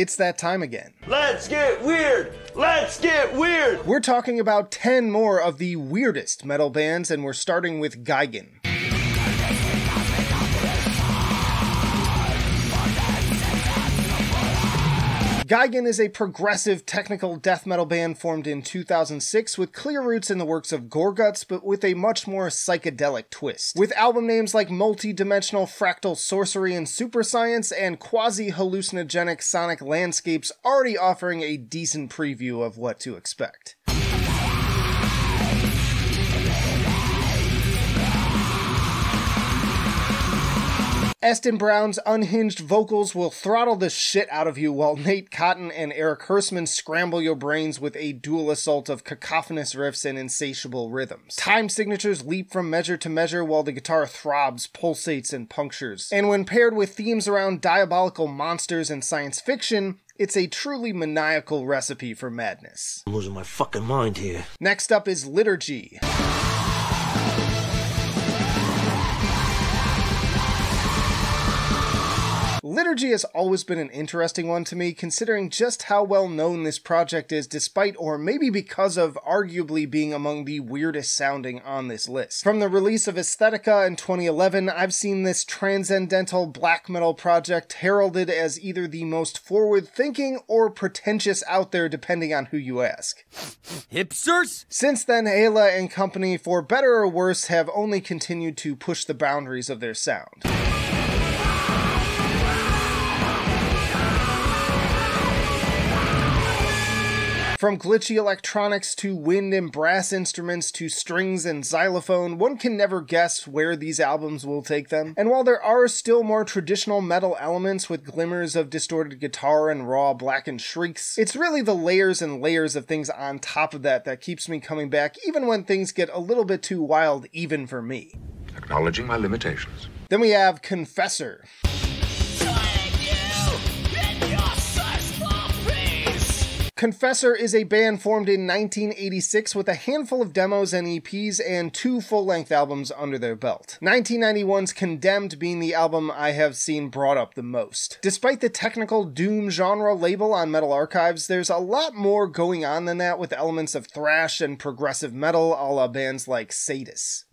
It's that time again. Let's get weird! Let's get weird! We're talking about 10 more of the weirdest metal bands, and we're starting with Gigan. Gigan is a progressive technical death metal band formed in 2006 with clear roots in the works of Gorguts, but with a much more psychedelic twist. With album names like Multi-Dimensional Fractal Sorcery and Super Science and Quasi-Hallucinogenic Sonic Landscapes already offering a decent preview of what to expect. Eston Brown's unhinged vocals will throttle the shit out of you while Nate Cotton and Eric Hirschman scramble your brains with a dual assault of cacophonous riffs and insatiable rhythms. Time signatures leap from measure to measure while the guitar throbs, pulsates, and punctures. And when paired with themes around diabolical monsters and science fiction, it's a truly maniacal recipe for madness. I'm losing my fucking mind here. Next up is Liturgy. Liturgy has always been an interesting one to me, considering just how well known this project is despite, or maybe because of, arguably being among the weirdest sounding on this list. From the release of Aesthetica in 2011, I've seen this transcendental black metal project heralded as either the most forward-thinking or pretentious out there depending on who you ask. Hipsters? Since then, Ayla and company, for better or worse, have only continued to push the boundaries of their sound. From glitchy electronics to wind and brass instruments to strings and xylophone, one can never guess where these albums will take them. And while there are still more traditional metal elements with glimmers of distorted guitar and raw blackened shrieks, it's really the layers and layers of things on top of that that keeps me coming back even when things get a little bit too wild even for me. Acknowledging my limitations. Then we have Confessor. Confessor is a band formed in 1986 with a handful of demos and EPs and 2 full-length albums under their belt. 1991's Condemned being the album I have seen brought up the most. Despite the technical doom genre label on Metal Archives, there's a lot more going on than that with elements of thrash and progressive metal a la bands like Sadus.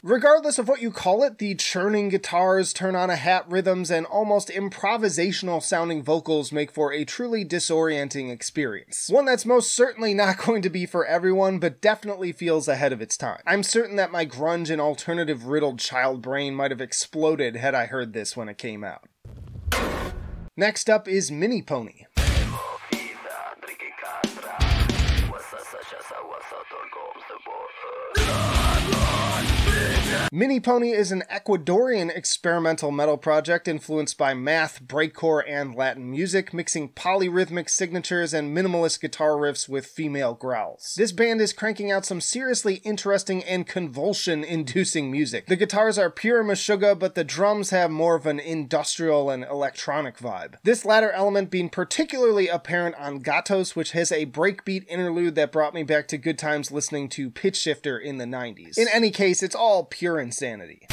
Regardless of what you call it, the churning guitars, turn-on-a-hat rhythms, and almost improvisational sounding vocals make for a truly disorienting experience. One that's most certainly not going to be for everyone, but definitely feels ahead of its time. I'm certain that my grunge and alternative-riddled child brain might have exploded had I heard this when it came out. Next up is Minipony. Minipony is an Ecuadorian experimental metal project influenced by math, breakcore, and Latin music, mixing polyrhythmic signatures and minimalist guitar riffs with female growls. This band is cranking out some seriously interesting and convulsion-inducing music. The guitars are pure Meshuggah, but the drums have more of an industrial and electronic vibe. This latter element being particularly apparent on Gatos, which has a breakbeat interlude that brought me back to good times listening to Pitch Shifter in the 90s. In any case, it's all pure insanity.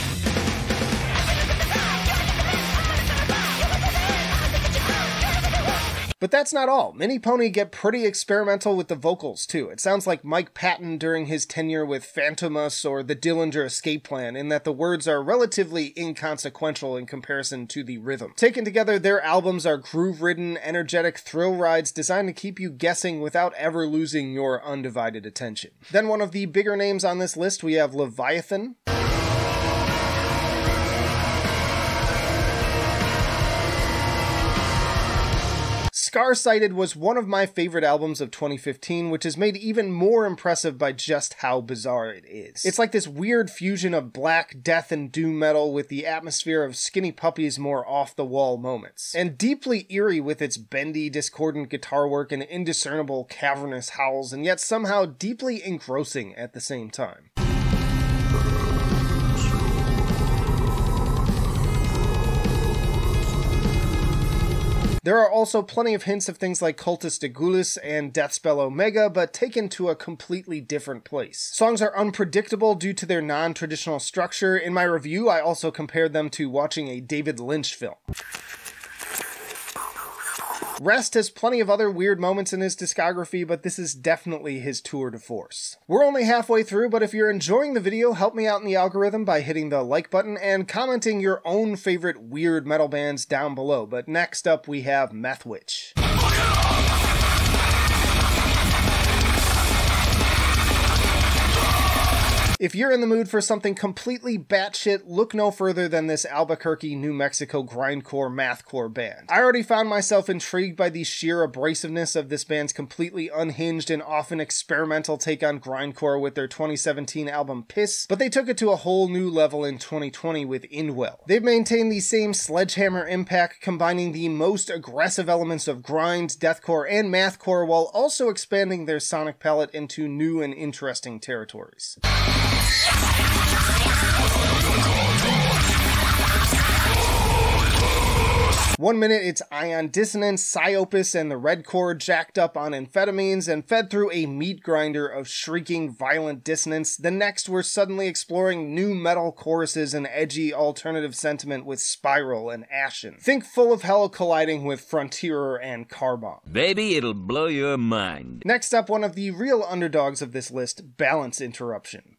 But that's not all. Minipony get pretty experimental with the vocals too. It sounds like Mike Patton during his tenure with Phantomus or the Dillinger Escape Plan, in that the words are relatively inconsequential in comparison to the rhythm. Taken together, their albums are groove-ridden, energetic thrill rides designed to keep you guessing without ever losing your undivided attention. Then one of the bigger names on this list, we have Leviathan. Scar-Sighted was one of my favorite albums of 2015, which is made even more impressive by just how bizarre it is. It's like this weird fusion of black death and doom metal with the atmosphere of Skinny Puppy's more off-the-wall moments, and deeply eerie with its bendy, discordant guitar work and indiscernible, cavernous howls, and yet somehow deeply engrossing at the same time. There are also plenty of hints of things like Cultus Degulus and Deathspell Omega, but taken to a completely different place. Songs are unpredictable due to their non-traditional structure. In my review, I also compared them to watching a David Lynch film. Rest has plenty of other weird moments in his discography, but this is definitely his tour de force. We're only halfway through, but if you're enjoying the video, help me out in the algorithm by hitting the like button and commenting your own favorite weird metal bands down below. But next up we have Methwitch. If you're in the mood for something completely batshit, look no further than this Albuquerque, New Mexico grindcore mathcore band. I already found myself intrigued by the sheer abrasiveness of this band's completely unhinged and often experimental take on grindcore with their 2017 album Piss, but they took it to a whole new level in 2020 with Indwell. They've maintained the same sledgehammer impact, combining the most aggressive elements of grind, deathcore, and mathcore while also expanding their sonic palette into new and interesting territories. 1 minute it's ion dissonance, psyopus, and the red chord jacked up on amphetamines and fed through a meat grinder of shrieking, violent dissonance. The next we're suddenly exploring new metal choruses and edgy alternative sentiment with Spiral and Ashen. Think Full of Hell colliding with Frontierer and Carbon. Baby, it'll blow your mind. Next up, one of the real underdogs of this list, Balance Interruption.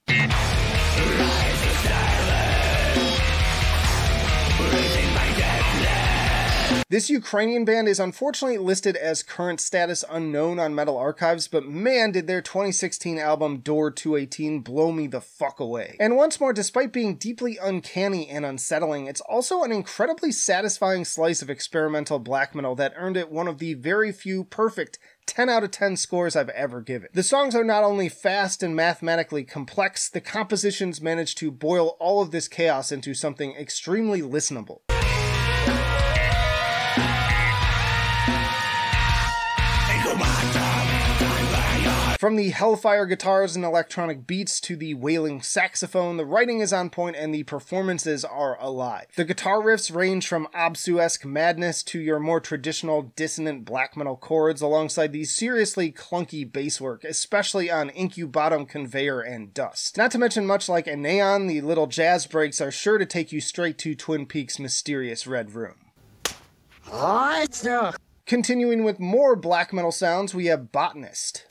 This Ukrainian band is unfortunately listed as current status unknown on Metal Archives, but man did their 2016 album Door 218 blow me the fuck away. And once more, despite being deeply uncanny and unsettling, it's also an incredibly satisfying slice of experimental black metal that earned it one of the very few perfect 10 out of 10 scores I've ever given. The songs are not only fast and mathematically complex, the compositions manage to boil all of this chaos into something extremely listenable. From the hellfire guitars and electronic beats to the wailing saxophone, the writing is on point and the performances are alive. The guitar riffs range from obsu-esque madness to your more traditional dissonant black metal chords, alongside the seriously clunky bass work, especially on Incubatum, Conveyor, and Dust. Not to mention, much like Aeneon, the little jazz breaks are sure to take you straight to Twin Peaks' mysterious Red Room. Continuing with more black metal sounds, we have Botanist.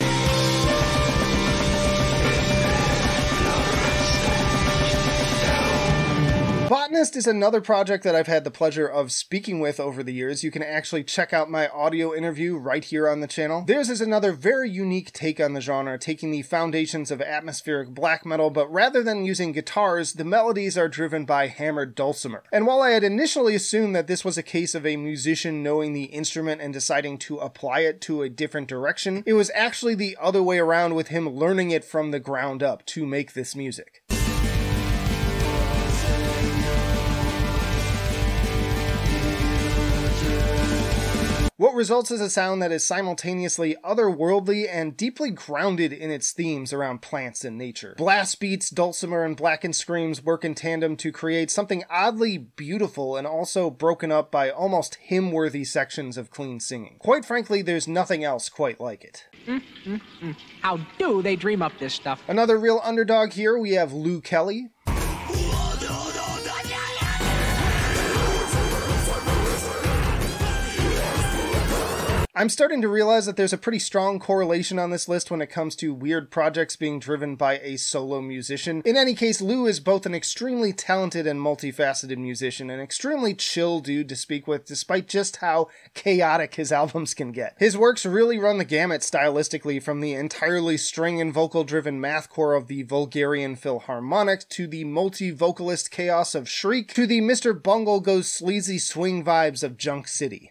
Botanist is another project that I've had the pleasure of speaking with over the years. You can actually check out my audio interview right here on the channel. Theirs is another very unique take on the genre, taking the foundations of atmospheric black metal, but rather than using guitars, the melodies are driven by hammered dulcimer. And while I had initially assumed that this was a case of a musician knowing the instrument and deciding to apply it to a different direction, it was actually the other way around, with him learning it from the ground up to make this music. What results is a sound that is simultaneously otherworldly and deeply grounded in its themes around plants and nature. Blast beats, dulcimer, and blackened screams work in tandem to create something oddly beautiful and also broken up by almost hymn-worthy sections of clean singing. Quite frankly, there's nothing else quite like it. How do they dream up this stuff? Another real underdog here, we have Lou Kelly. I'm starting to realize that there's a pretty strong correlation on this list when it comes to weird projects being driven by a solo musician. In any case, Lou is both an extremely talented and multifaceted musician, an extremely chill dude to speak with, despite just how chaotic his albums can get. His works really run the gamut stylistically, from the entirely string and vocal-driven mathcore of the Vulgarian Philharmonic, to the multi-vocalist chaos of Shriek, to the Mr. Bungle Goes sleazy swing vibes of Junk City.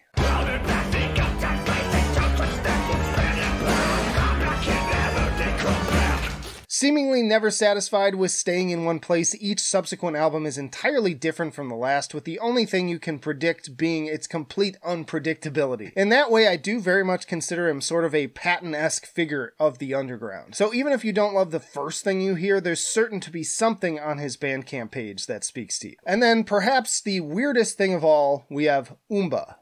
Seemingly never satisfied with staying in one place, each subsequent album is entirely different from the last, with the only thing you can predict being its complete unpredictability. In that way, I do very much consider him sort of a Patton-esque figure of the underground. So even if you don't love the first thing you hear, there's certain to be something on his Bandcamp page that speaks to you. And then, perhaps the weirdest thing of all, we have Umbah.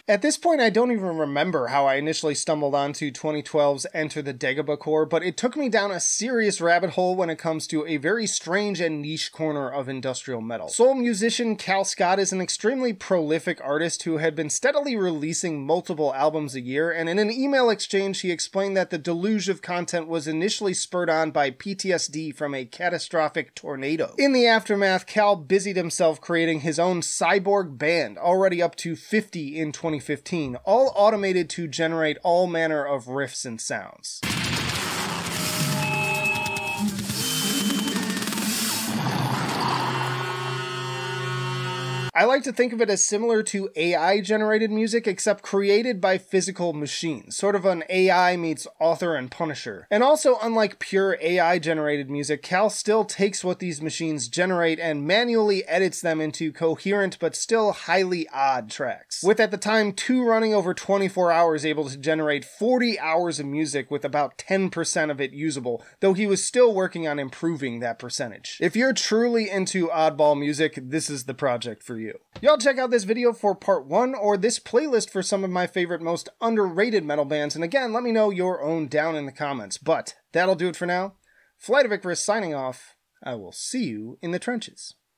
At this point, I don't even remember how I initially stumbled onto 2012's Enter the Dagobah, but it took me down a serious rabbit hole when it comes to a very strange and niche corner of industrial metal. Soul musician Cal Scott is an extremely prolific artist who had been steadily releasing multiple albums a year, and in an email exchange he explained that the deluge of content was initially spurred on by PTSD from a catastrophic tornado. In the aftermath, Cal busied himself creating his own cyborg band, already up to 50 in 2015, all automated to generate all manner of riffs and sounds. I like to think of it as similar to AI-generated music, except created by physical machines, sort of an AI meets Author and Punisher. And also, unlike pure AI-generated music, Cal still takes what these machines generate and manually edits them into coherent but still highly odd tracks. With at the time 2 running over 24 hours able to generate 40 hours of music with about 10% of it usable, though he was still working on improving that percentage. If you're truly into oddball music, this is the project for you. Y'all check out this video for part 1 or this playlist for some of my favorite, most underrated metal bands, and again, let me know your own down in the comments. But that'll do it for now. Flight of Icarus signing off. I will see you in the trenches.